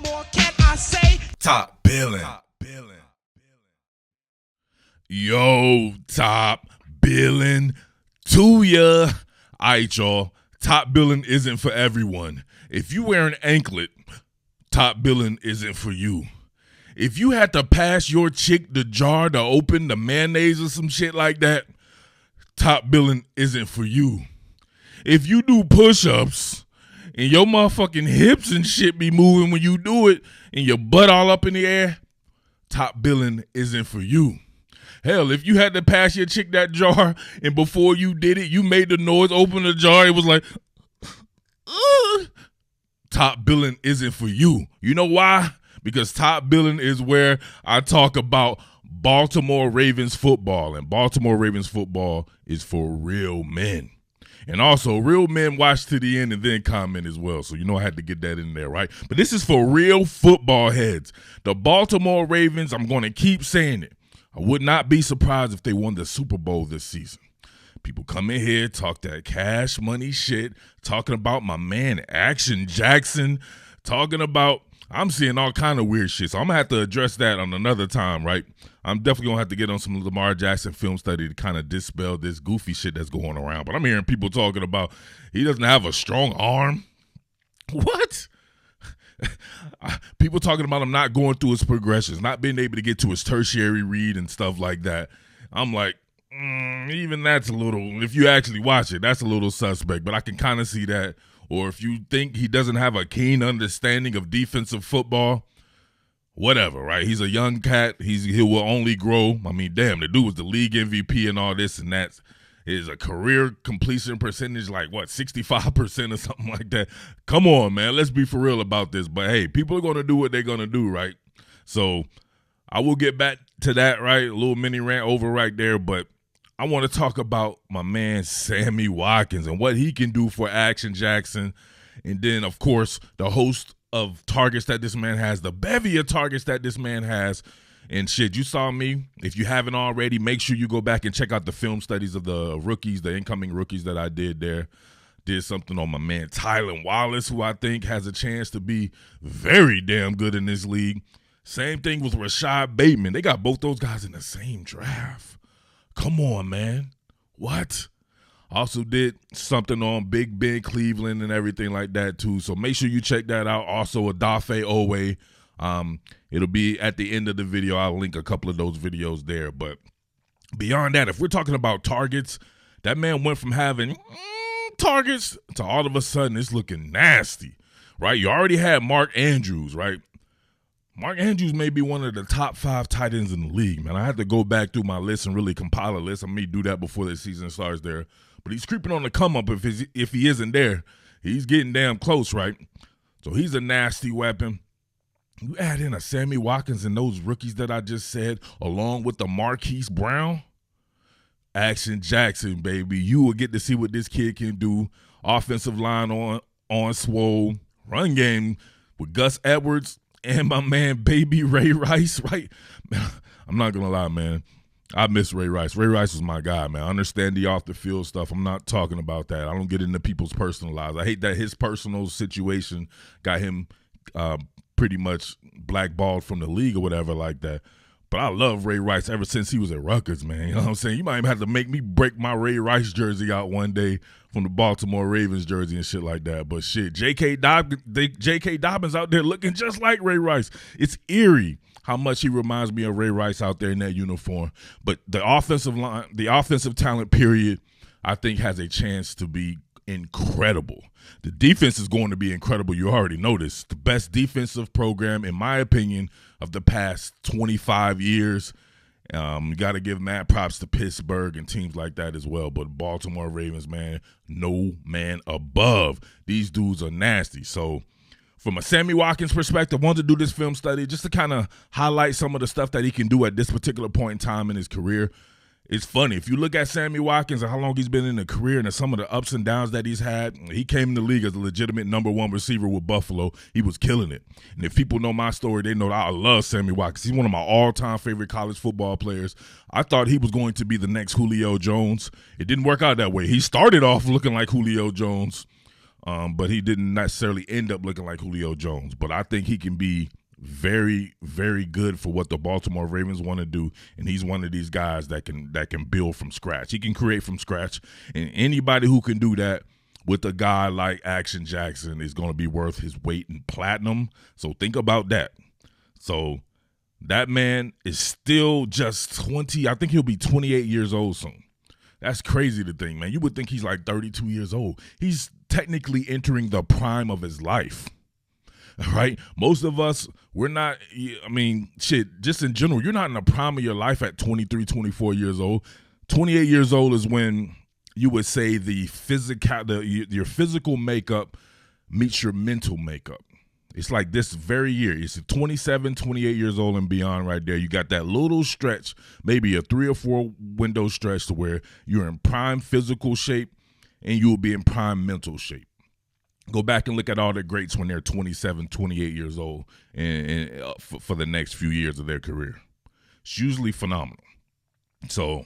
more can I say? Top Billin. Yo, Top Billin to ya. Alright, y'all. Top Billin isn't for everyone. If you wear an anklet, Top Billin isn't for you. If you had to pass your chick the jar to open the mayonnaise or some shit like that, Top Billin isn't for you. If you do push-ups and your motherfucking hips and shit be moving when you do it and your butt all up in the air, Top Billin isn't for you. Hell, if you had to pass your chick that jar and before you did it, you made the noise, open the jar, it was like, Top Billin isn't for you. You know why? Because Top Billin is where I talk about Baltimore Ravens football, and Baltimore Ravens football is for real men. And also, real men watch to the end and then comment as well. So you know I had to get that in there, right? But this is for real football heads. The Baltimore Ravens, I'm going to keep saying it. I would not be surprised if they won the Super Bowl this season. People come in here, talk that cash money shit, talking about my man Action Jackson, talking about, I'm seeing all kind of weird shit. So I'm going to have to address that on another time, right? I'm definitely going to have to get on some Lamar Jackson film study to kind of dispel this goofy shit that's going around. But I'm hearing people talking about he doesn't have a strong arm. What? People talking about him not going through his progressions, not being able to get to his tertiary read and stuff like that. I'm like, even that's a little, if you actually watch it, that's a little suspect. But I can kind of see that. Or if you think he doesn't have a keen understanding of defensive football, whatever, right? He's a young cat. He will only grow. I mean, damn, the dude was the league MVP and all this and that. Is a career completion percentage like, what, 65% or something like that? Come on, man. Let's be for real about this. But, hey, people are going to do what they're going to do, right? So I will get back to that, right? A little mini rant over right there. But I want to talk about my man Sammy Watkins and what he can do for Action Jackson. And then, of course, the host of targets that this man has, the bevy of targets that this man has. And shit, you saw me. If you haven't already, make sure you go back and check out the film studies of the rookies, the incoming rookies that I did there. Did something on my man Tylan Wallace, who I think has a chance to be very damn good in this league. Same thing with Rashad Bateman. They got both those guys in the same draft. Come on, man. What? Also did something on Big Ben Cleveland and everything like that, too. So make sure you check that out. Also, Adafe Owe. It'll be at the end of the video. I'll link a couple of those videos there. But beyond that, if we're talking about targets, that man went from having targets to all of a sudden it's looking nasty, right? You already had Mark Andrews, right? Mark Andrews may be one of the top 5 tight ends in the league, man. I had to go back through my list and really compile a list. I may do that before the season starts there. But he's creeping on the come up if he isn't there. He's getting damn close, right? So he's a nasty weapon. You add in a Sammy Watkins and those rookies that I just said, along with the Marquise Brown, Action Jackson, baby. You will get to see what this kid can do. Offensive line on swole. Run game with Gus Edwards and my man, baby Ray Rice, right? I'm not going to lie, man. I miss Ray Rice. Ray Rice was my guy, man. I understand the off-the-field stuff. I'm not talking about that. I don't get into people's personal lives. I hate that his personal situation got him pretty much blackballed from the league or whatever like that. But I love Ray Rice ever since he was at Rutgers, man. You know what I'm saying? You might even have to make me break my Ray Rice jersey out one day from the Baltimore Ravens jersey and shit like that. But shit, J.K. Dobbins out there looking just like Ray Rice. It's eerie how much he reminds me of Ray Rice out there in that uniform. But the offensive line, the offensive talent period, I think has a chance to be incredible. The defense is going to be incredible. You already know this. The best defensive program, in my opinion, of the past 25 years. You got to give mad props to Pittsburgh and teams like that as well. But Baltimore Ravens, man, no man above. These dudes are nasty. So from a Sammy Watkins perspective, I wanted to do this film study just to kind of highlight some of the stuff that he can do at this particular point in time in his career. It's funny. If you look at Sammy Watkins and how long he's been in the career and some of the ups and downs that he's had, he came in the league as a legitimate number 1 receiver with Buffalo. He was killing it. And if people know my story, they know that I love Sammy Watkins. He's one of my all-time favorite college football players. I thought he was going to be the next Julio Jones. It didn't work out that way. He started off looking like Julio Jones. but he didn't necessarily end up looking like Julio Jones. But I think he can be very, very good for what the Baltimore Ravens want to do, and he's one of these guys that can build from scratch. He can create from scratch, and anybody who can do that with a guy like Action Jackson is going to be worth his weight in platinum. So think about that. So that man is still just 20. I think he'll be 28 years old soon. That's crazy to think, man. You would think he's like 32 years old. He's technically entering the prime of his life, right? Most of us, we're not, I mean, shit, just in general, you're not in the prime of your life at 23, 24 years old. 28 years old is when you would say your physical makeup meets your mental makeup. It's like this very year. It's 27, 28 years old and beyond right there. You got that little stretch, maybe a 3 or 4 window stretch to where you're in prime physical shape and you will be in prime mental shape. Go back and look at all the greats when they're 27, 28 years old and for the next few years of their career. It's usually phenomenal. So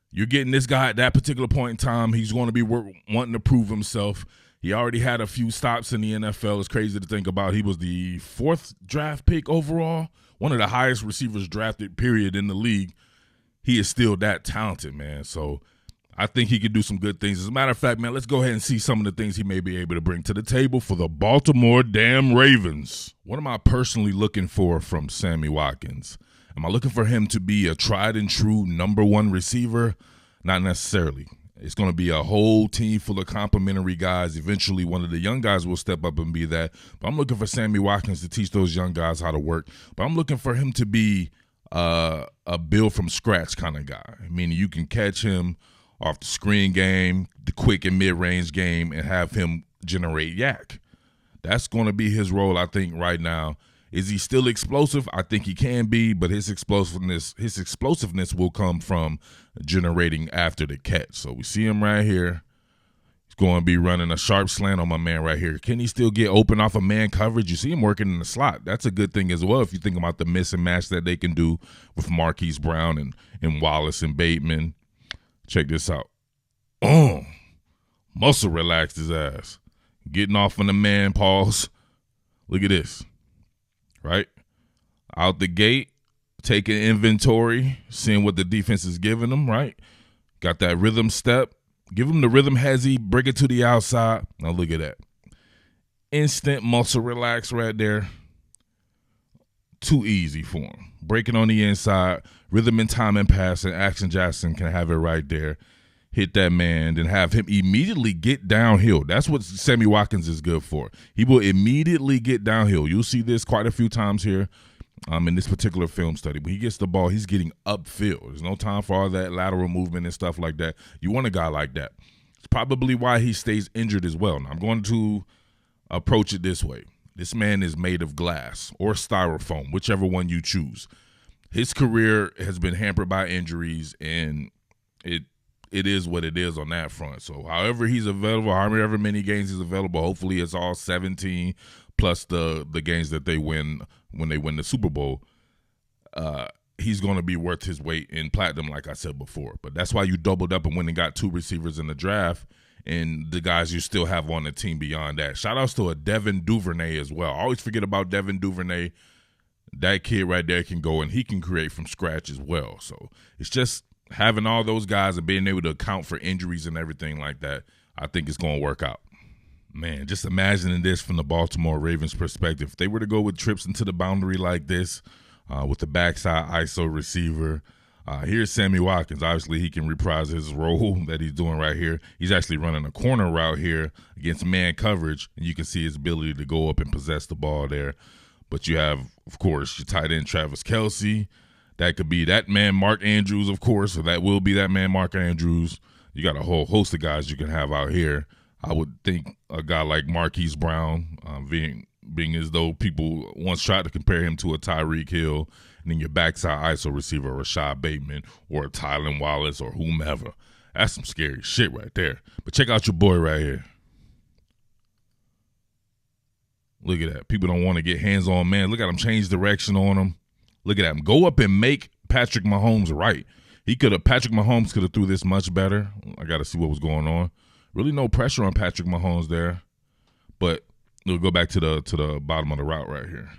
you're getting this guy at that particular point in time. He's going to be wanting to prove himself. He already had a few stops in the NFL. It's crazy to think about. He was the 4th draft pick overall, one of the highest receivers drafted, period, in the league. He is still that talented, man. So I think he could do some good things. As a matter of fact, man, let's go ahead and see some of the things he may be able to bring to the table for the Baltimore damn Ravens. What am I personally looking for from Sammy Watkins? Am I looking for him to be a tried and true number 1 receiver? Not necessarily. It's going to be a whole team full of complimentary guys. Eventually, one of the young guys will step up and be that. But I'm looking for Sammy Watkins to teach those young guys how to work. But I'm looking for him to be a build from scratch kind of guy. Meaning you can catch him off the screen game, the quick and mid-range game, and have him generate yak. That's going to be his role, I think, right now. Is he still explosive? I think he can be, but his explosiveness will come from generating after the catch. So we see him right here. He's going to be running a sharp slant on my man right here. Can he still get open off of man coverage? You see him working in the slot. That's a good thing as well if you think about the miss and match that they can do with Marquise Brown and Wallace and Bateman. Check this out. Muscle relaxed his ass. Getting off on the man pause. Look at this. Right? Out the gate, taking inventory, seeing what the defense is giving them, right? Got that rhythm step. Give him the rhythm hezzy, bring it to the outside. Now look at that. Instant muscle relax right there. Too easy for him. Breaking on the inside, rhythm and time and pass, and Action Jackson can have it right there. Hit that man, then have him immediately get downhill. That's what Sammy Watkins is good for. He will immediately get downhill. You'll see this quite a few times here in this particular film study. When he gets the ball, he's getting upfield. There's no time for all that lateral movement and stuff like that. You want a guy like that. It's probably why he stays injured as well. Now, I'm going to approach it this way. This man is made of glass or styrofoam, whichever one you choose. His career has been hampered by injuries, and it is what it is on that front. So however he's available, however many games he's available, hopefully it's all 17 plus the games that they win when they win the Super Bowl. He's going to be worth his weight in platinum, like I said before. But that's why you doubled up and went and got 2 receivers in the draft and the guys you still have on the team beyond that. Shout outs to a Devin Duvernay as well. I always forget about Devin Duvernay. That kid right there can go and he can create from scratch as well. So it's just having all those guys and being able to account for injuries and everything like that, I think it's going to work out. Man, just imagining this from the Baltimore Ravens perspective. If they were to go with trips into the boundary like this with the backside ISO receiver, here's Sammy Watkins. Obviously, he can reprise his role that he's doing right here. He's actually running a corner route here against man coverage, and you can see his ability to go up and possess the ball there. But you have, of course, your tight end Travis Kelce. That could be that man, Mark Andrews, of course, or that will be that man, Mark Andrews. You got a whole host of guys you can have out here. I would think a guy like Marquise Brown, being as though people once tried to compare him to a Tyreek Hill, and then your backside ISO receiver, Rashad Bateman, or a Tylan Wallace, or whomever. That's some scary shit right there. But check out your boy right here. Look at that. People don't want to get hands on, man. Look at him change direction on him. Look at him. Go up and make Patrick Mahomes right. Patrick Mahomes could have threw this much better. I got to see what was going on. Really no pressure on Patrick Mahomes there. But we'll go back to the bottom of the route right here.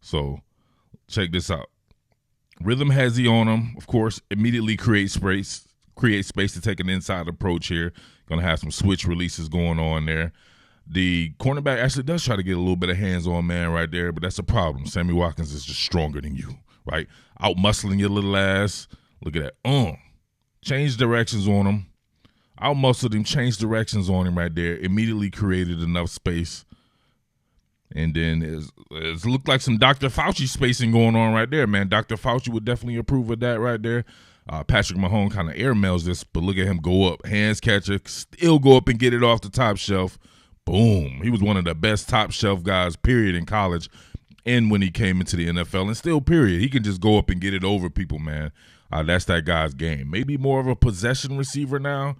So check this out. Rhythm has he on him, of course, immediately create space to take an inside approach here. Going to have some switch releases going on there. The cornerback actually does try to get a little bit of hands-on man right there, but that's a problem. Sammy Watkins is just stronger than you, right? Out-muscling your little ass. Look at that. Change directions on him. Out-muscled him, changed directions on him right there. Immediately created enough space. And then it looked like some Dr. Fauci spacing going on right there, man. Dr. Fauci would definitely approve of that right there. Patrick Mahomes kind of airmails this, but look at him go up. Hands catcher, still go up and get it off the top shelf. Boom. He was one of the best top shelf guys, period, in college and when he came into the NFL, and still, period. He can just go up and get it over people, man. That's that guy's game. Maybe more of a possession receiver now,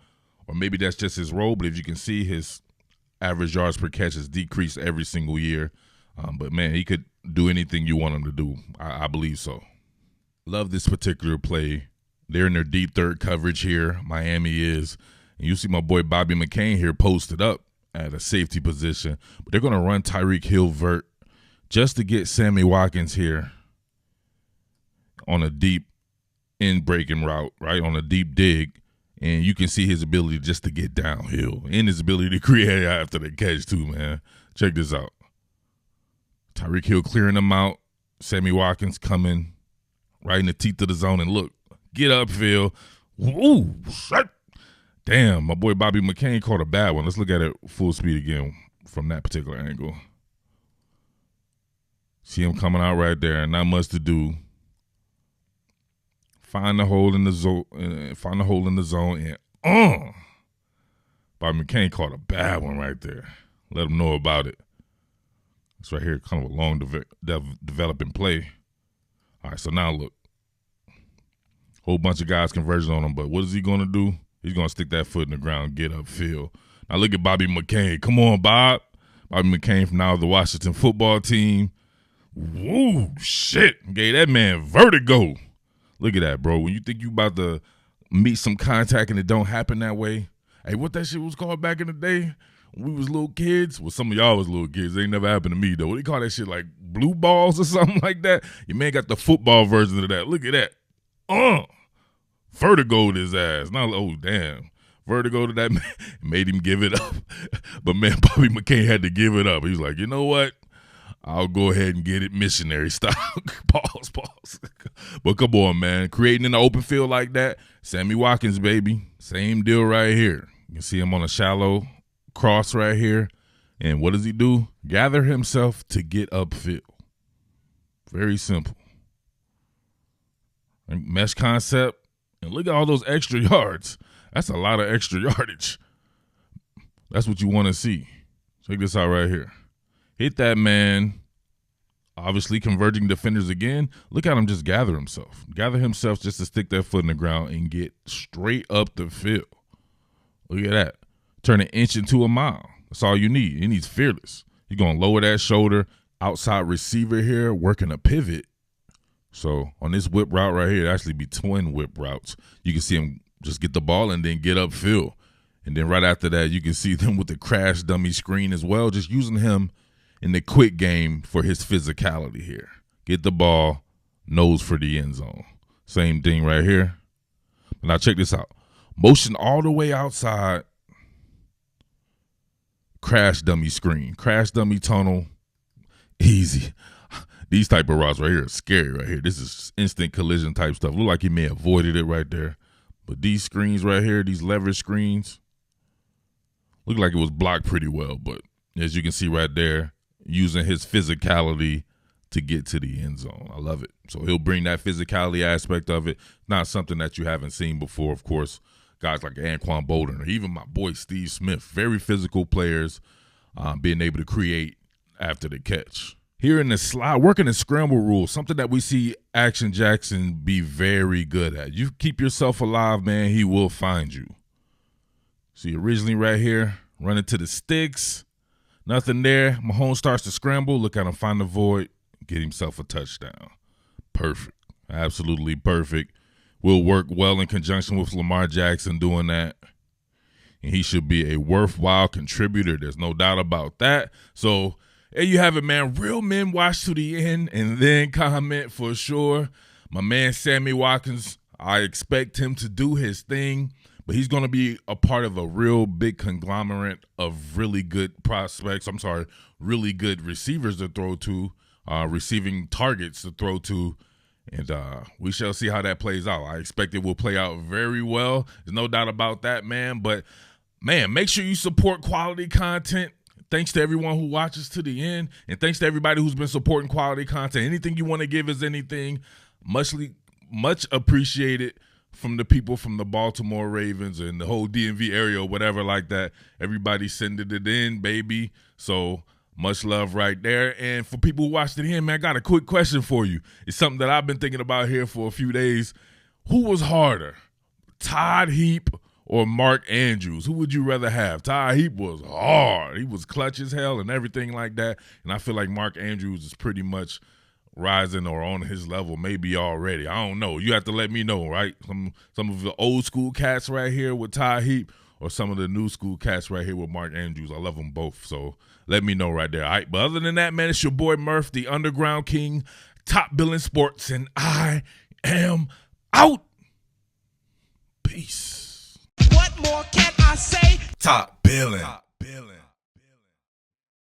or maybe that's just his role, but if you can see, his average yards per catch has decreased every single year. But, man, he could do anything you want him to do. I believe so. Love this particular play. They're in their deep third coverage here. Miami is. And you see my boy Bobby McCain here posted up at a safety position. But they're going to run Tyreek Hill vert just to get Sammy Watkins here on a deep in-breaking route, right, on a deep dig. And you can see his ability just to get downhill and his ability to create after the catch too, man. Check this out. Tyreek Hill clearing him out. Sammy Watkins coming right in the teeth of the zone. And look, get upfield. Ooh, shit. Damn, my boy Bobby McCain caught a bad one. Let's look at it full speed again from that particular angle. See him coming out right there. Not much to do. Find the hole in the zone. And Bobby McCain caught a bad one right there. Let him know about it. It's right here, kind of a long developing play. All right, so now look. Whole bunch of guys converging on him, but what is he going to do? He's going to stick that foot in the ground, get upfield. Now look at Bobby McCain. Come on, Bob. Bobby McCain from now the Washington football team. Woo, shit. Gave that man vertigo. Look at that, bro. When you think you about to meet some contact and it don't happen that way. Hey, what that shit was called back in the day when we was little kids? Well, some of y'all was little kids. They ain't never happened to me, though. What do you call that shit, like blue balls or something like that? Your man got the football version of that. Look at that. Vertigo his ass. Now, oh, damn. Vertigo to that man. Made him give it up. But, man, Bobby McCain had to give it up. He was like, you know what? I'll go ahead and get it missionary style. Pause. But come on, man. Creating in the open field like that, Sammy Watkins, baby. Same deal right here. You can see him on a shallow cross right here. And what does he do? Gather himself to get upfield. Very simple. And mesh concept. And look at all those extra yards. That's a lot of extra yardage. That's what you want to see. Check this out right here. Hit that man. Obviously converging defenders again. Look at him just gather himself. Gather himself just to stick that foot in the ground and get straight up the field. Look at that. Turn an inch into a mile. That's all you need. He needs fearless. You're going to lower that shoulder. Outside receiver here working a pivot. So on this whip route right here, it actually be twin whip routes. You can see him just get the ball and then get upfield. And then right after that, you can see them with the crash dummy screen as well, just using him in the quick game for his physicality here. Get the ball, nose for the end zone. Same thing right here. Now check this out. Motion all the way outside. Crash dummy screen. Crash dummy tunnel. Easy. These type of routes right here are scary right here. This is instant collision type stuff. Look like he may have avoided it right there. But these screens right here, these leverage screens, look like it was blocked pretty well. But as you can see right there, using his physicality to get to the end zone. I love it. So he'll bring that physicality aspect of it. Not something that you haven't seen before, of course. Guys like Anquan Bolden or even my boy Steve Smith, very physical players, being able to create after the catch. Here in the slide, working the scramble rule, something that we see Action Jackson be very good at. You keep yourself alive, man, he will find you. See, originally right here, running to the sticks, nothing there. Mahomes starts to scramble, look at him, find the void, get himself a touchdown. Perfect, absolutely perfect. Will work well in conjunction with Lamar Jackson doing that. and he should be a worthwhile contributor. There's no doubt about that. So there you have it, man. Real men watch to the end and then comment for sure. My man Sammy Watkins, I expect him to do his thing, but he's going to be a part of a real big conglomerate of really good prospects. Really good receivers to throw to, receiving targets to throw to. And we shall see how that plays out. I expect it will play out very well. There's no doubt about that, man. But, man, make sure you support quality content. Thanks to everyone who watches to the end. And thanks to everybody who's been supporting quality content. Anything you want to give is anything. Much appreciated from the people from the Baltimore Ravens and the whole DMV area or whatever like that. Everybody sending it in, baby. So much love right there. And for people who watched it here, man, I got a quick question for you. It's something that I've been thinking about here for a few days. Who was harder, Todd Heap or Mark Andrews? Who would you rather have? Todd Heap was hard. He was clutch as hell and everything like that. And I feel like Mark Andrews is pretty much rising or on his level maybe already. I don't know. You have to let me know, right? Some of the old school cats right here with Todd Heap or some of the new school cats right here with Mark Andrews. I love them both. So let me know right there. All right. But other than that, man, it's your boy Murph, the Underground King, Top Billin Sports, and I am out. Peace. What more can I say? Top Billin.